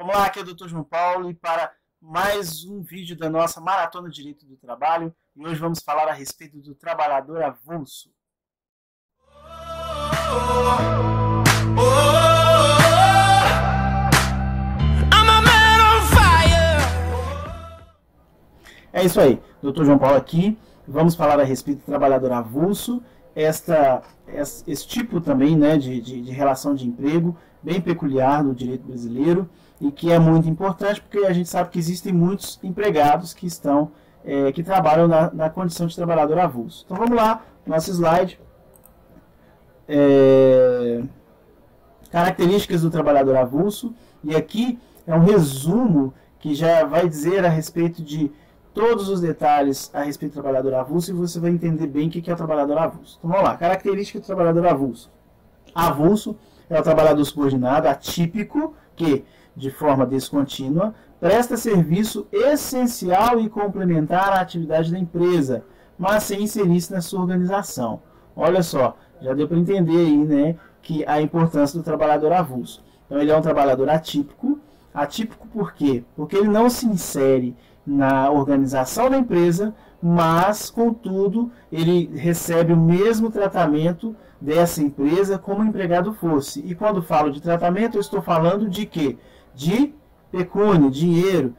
Vamos lá, aqui é o Dr. João Paulo e para mais um vídeo da nossa Maratona de Direito do Trabalho. E hoje vamos falar a respeito do trabalhador avulso. É isso aí, Dr. João Paulo aqui. Vamos falar a respeito do trabalhador avulso. Esse tipo também, né, de relação de emprego bem peculiar no direito brasileiro e que é muito importante porque a gente sabe que existem muitos empregados que trabalham na condição de trabalhador avulso. Então vamos lá, nosso slide. Características do trabalhador avulso, e aqui é um resumo que já vai dizer a respeito de todos os detalhes a respeito do trabalhador avulso e você vai entender bem o que é o trabalhador avulso. Então vamos lá, característica do trabalhador avulso. Avulso é o trabalhador subordinado atípico que, de forma descontínua, presta serviço essencial e complementar à atividade da empresa, mas sem inserir-se na sua organização. Olha só, já deu para entender aí, né, que a importância do trabalhador avulso. Então ele é um trabalhador atípico. Atípico por quê? Porque ele não se insere na organização da empresa, mas, contudo, ele recebe o mesmo tratamento dessa empresa como o empregado fosse. E quando falo de tratamento, eu estou falando de quê? De pecúnia, dinheiro.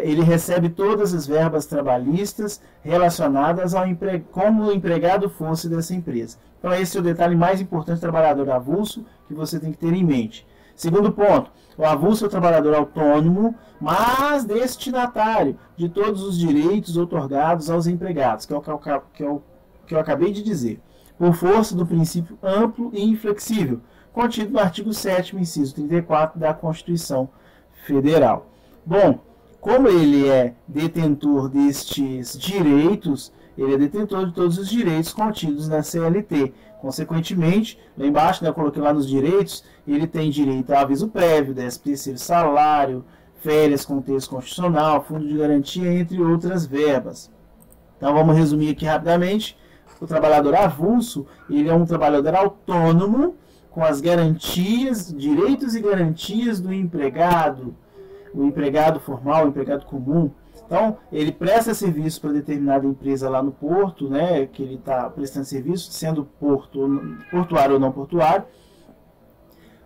Ele recebe todas as verbas trabalhistas relacionadas ao como o empregado fosse dessa empresa. Então esse é o detalhe mais importante do trabalhador avulso que você tem que ter em mente. Segundo ponto, o avulso é o trabalhador autônomo, mas destinatário de todos os direitos outorgados aos empregados, que é o que eu acabei de dizer, por força do princípio amplo e inflexível, contido no artigo 7º, inciso 34 da Constituição Federal. Bom, como ele é detentor destes direitos, ele é detentor de todos os direitos contidos na CLT. Consequentemente, lá embaixo, né, eu coloquei lá nos direitos, ele tem direito a aviso prévio, 13º salário, férias com texto constitucional, fundo de garantia, entre outras verbas. Então vamos resumir aqui rapidamente. O trabalhador avulso, ele é um trabalhador autônomo com as garantias, direitos e garantias do empregado, o empregado formal, o empregado comum. Então, ele presta serviço para determinada empresa lá no porto, né, que ele está prestando serviço, sendo portuário ou não portuário,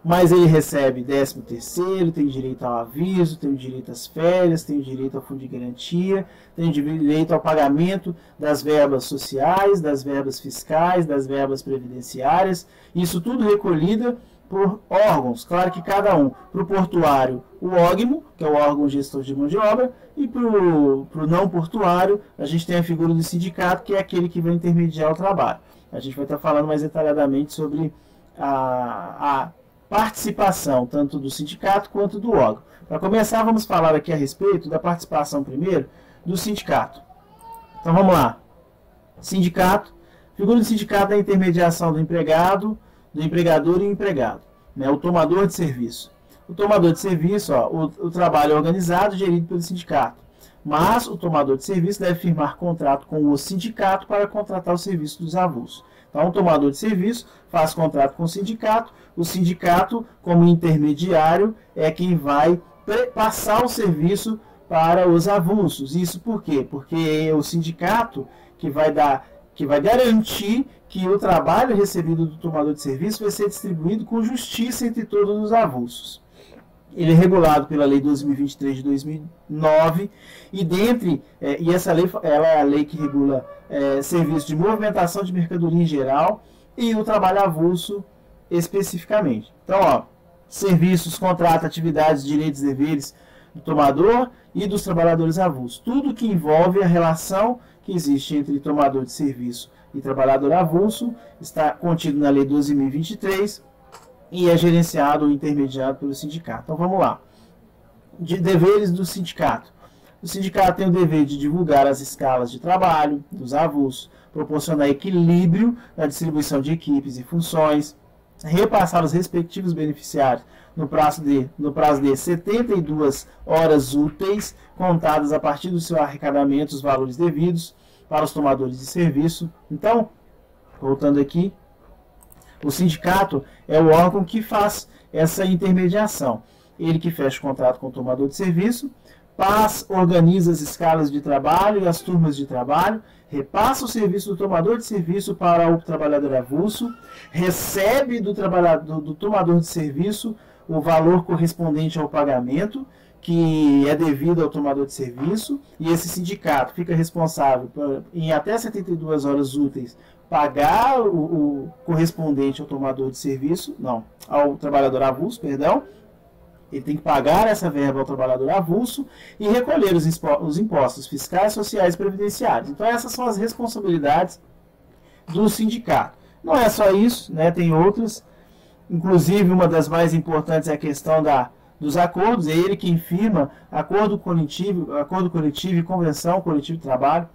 mas ele recebe 13º, tem direito ao aviso, tem direito às férias, tem direito ao fundo de garantia, tem direito ao pagamento das verbas sociais, das verbas fiscais, das verbas previdenciárias, isso tudo recolhido por órgãos, claro que cada um. Para o portuário, o OGMO, que é o órgão gestor de mão de obra, e para o não portuário, a gente tem a figura do sindicato, que é aquele que vai intermediar o trabalho. A gente vai estar falando mais detalhadamente sobre a participação, tanto do sindicato quanto do órgão. Para começar, vamos falar aqui a respeito da participação primeiro do sindicato. Então vamos lá. Sindicato, figura do sindicato é a intermediação do empregado, do empregador e empregado, né? O tomador de serviço. O tomador de serviço, o trabalho é organizado e gerido pelo sindicato, mas o tomador de serviço deve firmar contrato com o sindicato para contratar o serviço dos avulsos. Então, o tomador de serviço faz contrato com o sindicato, como intermediário, é quem vai passar o serviço para os avulsos. Isso por quê? Porque é o sindicato que vai garantir que o trabalho recebido do tomador de serviço vai ser distribuído com justiça entre todos os avulsos. Ele é regulado pela Lei 12.023 de 2009 e essa lei ela é a lei que regula serviços de movimentação de mercadoria em geral e o trabalho avulso especificamente. Então, serviços, contrato, atividades, direitos e deveres do tomador e dos trabalhadores avulsos. Tudo que envolve a relação que existe entre tomador de serviço e trabalhador avulso está contido na Lei 12.023 e é gerenciado ou intermediado pelo sindicato. Então vamos lá. De deveres do sindicato. O sindicato tem o dever de divulgar as escalas de trabalho dos avulsos, proporcionar equilíbrio na distribuição de equipes e funções, repassar os respectivos beneficiários no prazo de 72 horas úteis, contadas a partir do seu arrecadamento, os valores devidos para os tomadores de serviço. Então, voltando aqui, o sindicato é o órgão que faz essa intermediação. ele que fecha o contrato com o tomador de serviço. PAS organiza as escalas de trabalho e as turmas de trabalho, repassa o serviço do tomador de serviço para o trabalhador avulso, recebe do tomador de serviço o valor correspondente ao pagamento, que é devido ao tomador de serviço, e esse sindicato fica responsável por, em até 72 horas úteis, pagar o correspondente ao tomador de serviço, não, ao trabalhador avulso, perdão. Ele tem que pagar essa verba ao trabalhador avulso e recolher os impostos fiscais, sociais e previdenciários. Então essas são as responsabilidades do sindicato. Não é só isso, né? Tem outras. Inclusive, uma das mais importantes é a questão dos acordos. É ele que firma acordo coletivo e convenção coletiva de trabalho.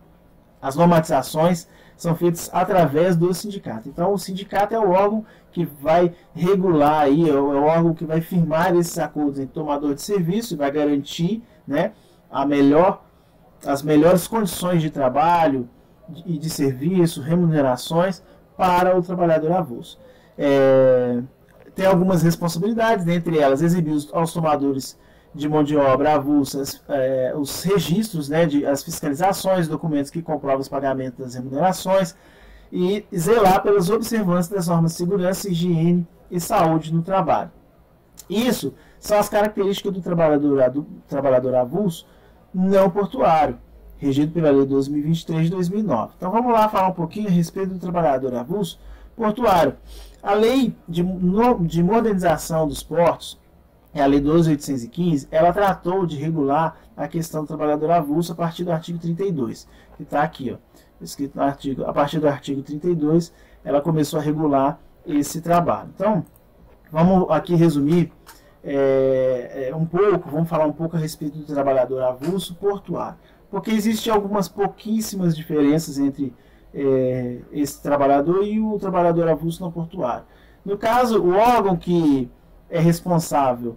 As normatizações são feitas através do sindicato. Então, o sindicato é o órgão que vai regular, aí, é o órgão que vai firmar esses acordos entre tomador de serviço e vai garantir, né, as melhores condições de trabalho e de serviço, remunerações para o trabalhador avulso. Tem algumas responsabilidades, dentre elas, exibir aos tomadores de mão de obra avulsas os registros, né, as fiscalizações, documentos que comprovam os pagamentos das remunerações e zelar pelas observâncias das normas de segurança, higiene e saúde no trabalho. Isso são as características do trabalhador avulso não portuário, regido pela Lei 12.023 de 2009. Então vamos lá falar um pouquinho a respeito do trabalhador avulso portuário. A Lei de Modernização dos Portos, a Lei 12.815, ela tratou de regular a questão do trabalhador avulso a partir do artigo 32, que está aqui, ó, escrito no artigo. A partir do artigo 32, ela começou a regular esse trabalho. Então, vamos aqui resumir um pouco, vamos falar um pouco a respeito do trabalhador avulso portuário, porque existem algumas pouquíssimas diferenças entre esse trabalhador e o trabalhador avulso não portuário. No caso, o órgão que é responsável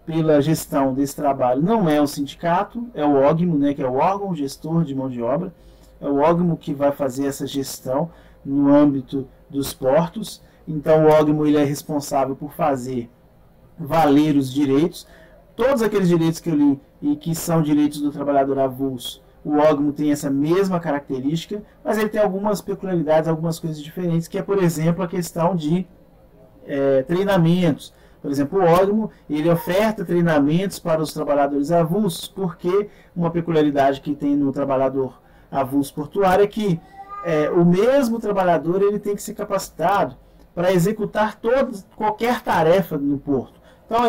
pela gestão desse trabalho não é o sindicato, é o órgão, né, que é o órgão gestor de mão de obra, é o órgão que vai fazer essa gestão no âmbito dos portos. Então o órgão ele é responsável por fazer valer os direitos, todos aqueles direitos que eu li e que são direitos do trabalhador avulso. O órgão tem essa mesma característica, mas ele tem algumas peculiaridades, algumas coisas diferentes, que é, por exemplo, a questão de treinamentos. Por exemplo, o órgão ele oferta treinamentos para os trabalhadores avulsos, porque uma peculiaridade que tem no trabalhador avulso portuário é que o mesmo trabalhador ele tem que ser capacitado para executar qualquer tarefa no porto. Então,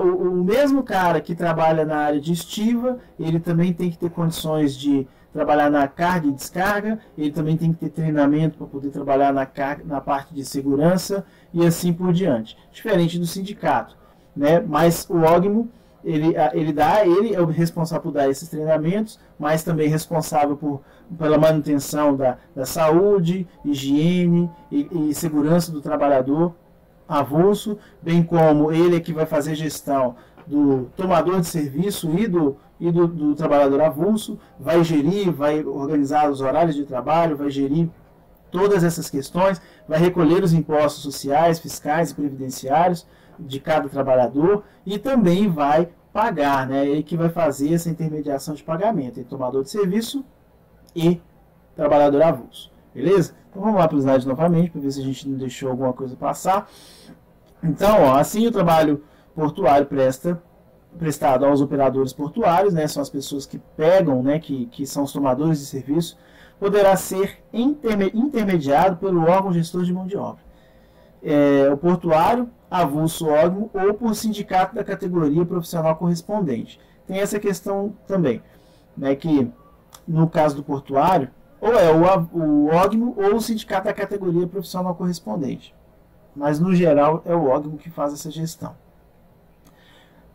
o mesmo cara que trabalha na área de estiva, ele também tem que ter condições de trabalhar na carga e descarga, ele também tem que ter treinamento para poder trabalhar na parte de segurança e assim por diante. Diferente do sindicato, né? Mas o órgão, ele é o responsável por dar esses treinamentos, mas também responsável pela manutenção da saúde, higiene e segurança do trabalhador avulso, bem como ele é que vai fazer gestão do tomador de serviço e do trabalhador avulso, vai gerir, vai organizar os horários de trabalho, vai gerir todas essas questões, vai recolher os impostos sociais, fiscais e previdenciários de cada trabalhador e também vai pagar, né? Ele que vai fazer essa intermediação de pagamento entre tomador de serviço e trabalhador avulso. Beleza? Então vamos lá para o slide novamente, para ver se a gente não deixou alguma coisa passar. Então, ó, assim o trabalho portuário prestado aos operadores portuários, né, são as pessoas que pegam, né, que são os tomadores de serviço, poderá ser intermediado pelo órgão gestor de mão de obra. O portuário, avulso órgão ou por sindicato da categoria profissional correspondente. Tem essa questão também, né, que no caso do portuário, ou é o órgão ou o sindicato da categoria profissional correspondente. Mas, no geral, é o órgão que faz essa gestão.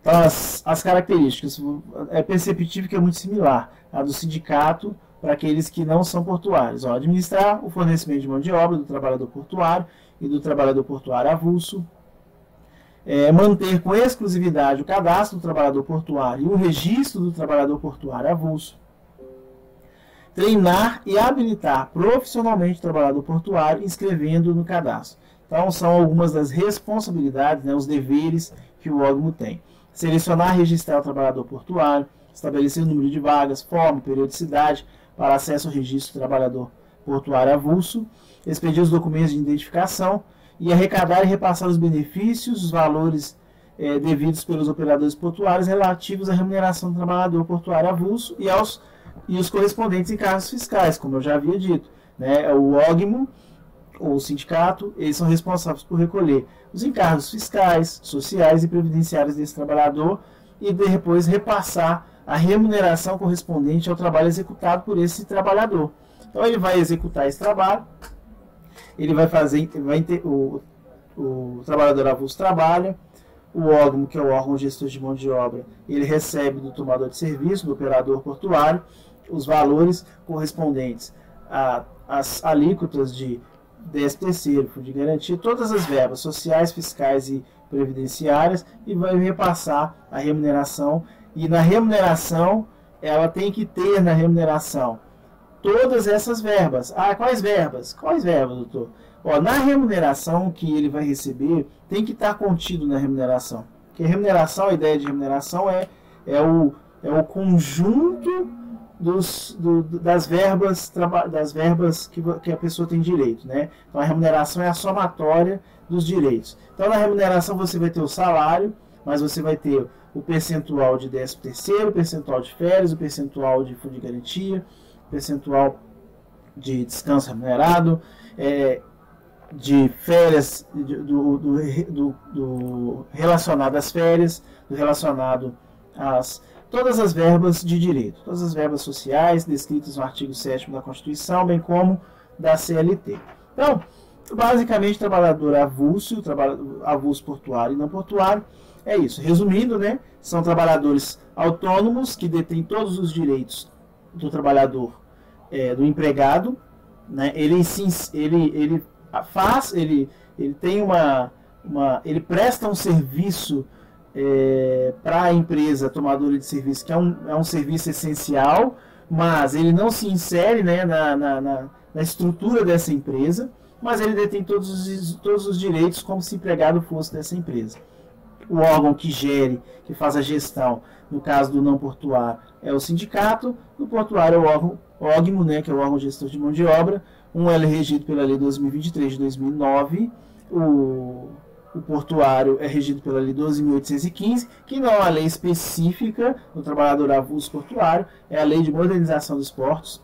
Então, as características, é perceptível que é muito similar à do sindicato para aqueles que não são portuários. Ó, administrar o fornecimento de mão de obra do trabalhador portuário e do trabalhador portuário avulso. Manter com exclusividade o cadastro do trabalhador portuário e o registro do trabalhador portuário avulso. Treinar e habilitar profissionalmente o trabalhador portuário, inscrevendo no cadastro. Então, são algumas das responsabilidades, né, os deveres que o órgão tem. selecionar e registrar o trabalhador portuário, estabelecer o número de vagas, forma e periodicidade para acesso ao registro do trabalhador portuário avulso, expedir os documentos de identificação e arrecadar e repassar os benefícios, os valores devidos pelos operadores portuários relativos à remuneração do trabalhador portuário avulso e os correspondentes encargos fiscais, como eu já havia dito. Né? O OGMO, ou o sindicato, eles são responsáveis por recolher os encargos fiscais, sociais e previdenciários desse trabalhador e depois repassar a remuneração correspondente ao trabalho executado por esse trabalhador. Então ele vai executar esse trabalho, ele vai fazer, o trabalhador avulso trabalha, o OGMO, que é o órgão gestor de mão de obra, ele recebe do tomador de serviço, do operador portuário, os valores correspondentes às alíquotas de 13º, fundo de garantia, todas as verbas sociais, fiscais e previdenciárias, e vai repassar a remuneração. E na remuneração, ela tem que ter na remuneração todas essas verbas. Ah, quais verbas? Quais verbas, doutor? Ó, na remuneração que ele vai receber, tem que estar contido na remuneração. Porque a remuneração, a ideia de remuneração é o conjunto das verbas que a pessoa tem direito. Né? Então a remuneração é a somatória dos direitos. Então na remuneração você vai ter o salário, mas você vai ter o percentual de 13º, o percentual de férias, o percentual de fundo de garantia, o percentual de descanso remunerado, de férias, do relacionado às férias, do relacionado às todas as verbas de direito, todas as verbas sociais descritas no artigo 7º da Constituição, bem como da CLT. Então, basicamente, trabalhador avulso, avulso portuário e não portuário, é isso. Resumindo, né, são trabalhadores autônomos que detêm todos os direitos do trabalhador, do empregado, né, ele tem ele presta um serviço para a empresa tomadora de serviço, que é um serviço essencial, mas ele não se insere, né, na estrutura dessa empresa, mas ele detém todos os direitos como se empregado fosse dessa empresa. O órgão que gere, que faz a gestão, no caso do não portuário, é o sindicato. No portuário é o órgão OGMO, né, que é o órgão gestor de mão de obra. Um é regido pela Lei 2023 de 2009, o portuário é regido pela Lei 12.815, que não é uma lei específica do trabalhador avulso portuário, é a Lei de Modernização dos Portos.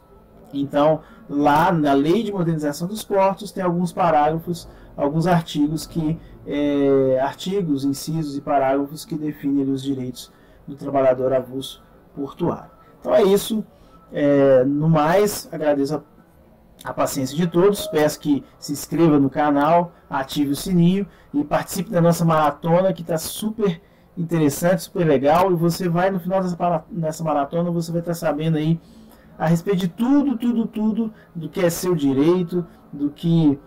Então, lá na Lei de Modernização dos Portos tem alguns parágrafos, alguns artigos, artigos, incisos e parágrafos que definem ali os direitos do trabalhador avulso portuário. Então é isso. No mais, agradeço a paciência de todos, peço que se inscreva no canal, ative o sininho e participe da nossa maratona, que está super interessante, super legal, e você vai, no final dessa maratona, você vai estar sabendo aí a respeito de tudo do que é seu direito, do que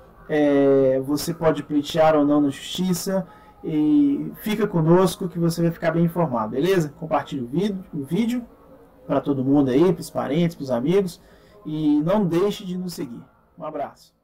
você pode pleitear ou não na justiça, e fica conosco que você vai ficar bem informado, beleza? Compartilhe o vídeo para todo mundo aí, para os parentes, para os amigos, e não deixe de nos seguir. Um abraço.